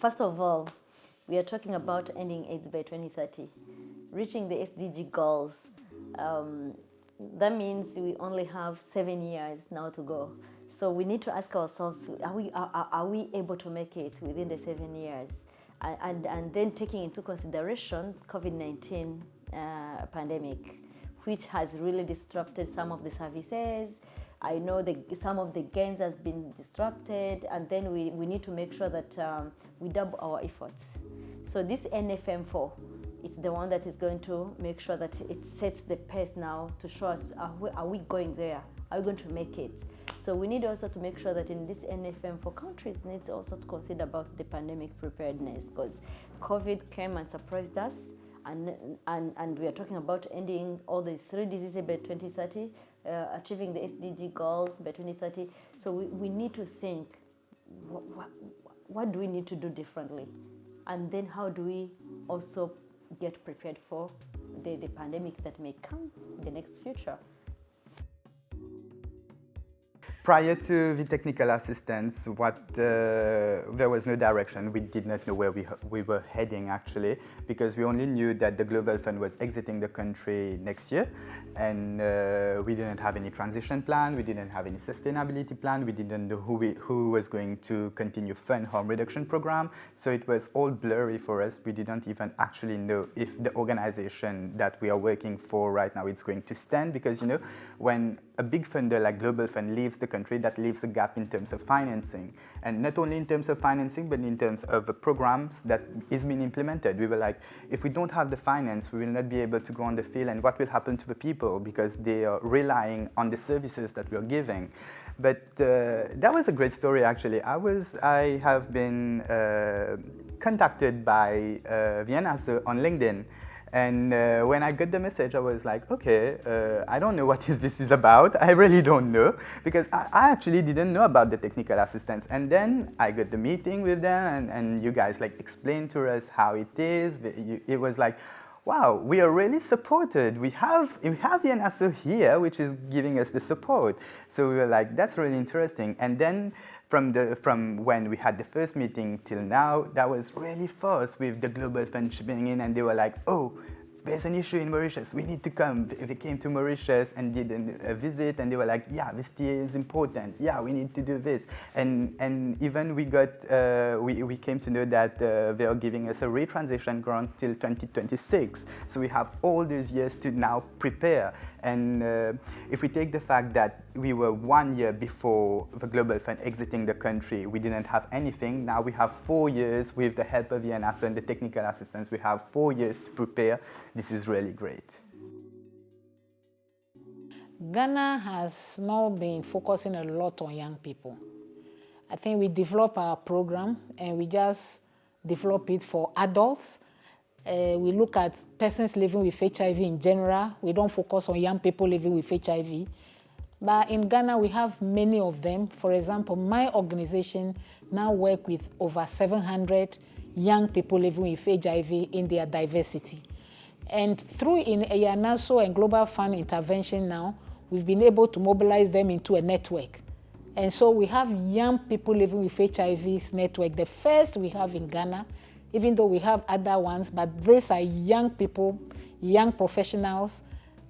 First of all, we are talking about ending AIDS by 2030, reaching the SDG goals. That means we only have 7 years now to go. So we need to ask ourselves, are we able to make it within the 7 years? And then taking into consideration COVID-19 pandemic, which has really disrupted some of the services. I know some of the gains has been disrupted, and then we need to make sure that we double our efforts. So this NFM4, it's the one that is going to make sure that it sets the pace now to show us, are we going there? Are we going to make it? So we need also to make sure that in this NFM4 countries needs also to consider about the pandemic preparedness, because COVID came and surprised us, and we are talking about ending all the 3 diseases by 2030, achieving the SDG goals by 2030. So we need to think, what do we need to do differently? And then how do we also get prepared for the pandemic that may come in the next future? Prior to the technical assistance, there was no direction. We did not know where we were heading, actually, because we only knew that the Global Fund was exiting the country next year, and we didn't have any transition plan, we didn't have any sustainability plan, we didn't know who was going to continue fund harm reduction program, so it was all blurry for us. We didn't even actually know if the organization that we are working for right now is going to stand, because, you know, when a big funder like Global Fund leaves the country, that leaves a gap in terms of financing, and not only in terms of financing, but in terms of the programs that is being implemented. We were like, if we don't have the finance, we will not be able to go on the field, and what will happen to the people, because they are relying on the services that we are giving. But that was a great story, actually. I have been contacted by Vienna on LinkedIn. And when I got the message, I was like, okay, I don't know what this is about. I really don't know, because I actually didn't know about the technical assistance. And then I got the meeting with them, and you guys like explained to us how it is. It was like, wow, we are really supported. We have the NSO here, which is giving us the support. So we were like, that's really interesting. And then from when we had the first meeting till now, that was really fast with the Global Fund chipping in, and they were like, oh, there's an issue in Mauritius, we need to come. They came to Mauritius and did a visit, and they were like, yeah, this TA is important, yeah, we need to do this. And even we came to know that they are giving us a retransition grant till 2026. So we have all those years to now prepare. And if we take the fact that we were 1 year before the Global Fund exiting the country, we didn't have anything. Now we have 4 years with the help of the NASA and the technical assistance. We have 4 years to prepare. This is really great. Ghana has now been focusing a lot on young people. I think we develop our program and we just develop it for adults. We look at persons living with HIV in general. We don't focus on young people living with HIV. But in Ghana, we have many of them. For example, my organization now works with over 700 young people living with HIV in their diversity. And through in EANASO and Global Fund intervention now, we've been able to mobilize them into a network. And so we have young people living with HIV's network, the first we have in Ghana, even though we have other ones, but these are young people, young professionals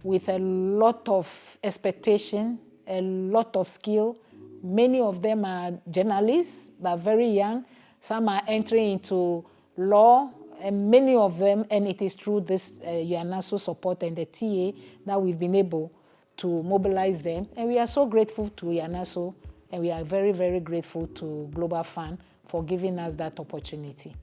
with a lot of expectation, a lot of skill. Many of them are journalists, but very young. Some are entering into law, and many of them, and it is through this EANASO support and the TA that we've been able to mobilize them. And we are so grateful to EANASO, and we are very, very grateful to Global Fund for giving us that opportunity.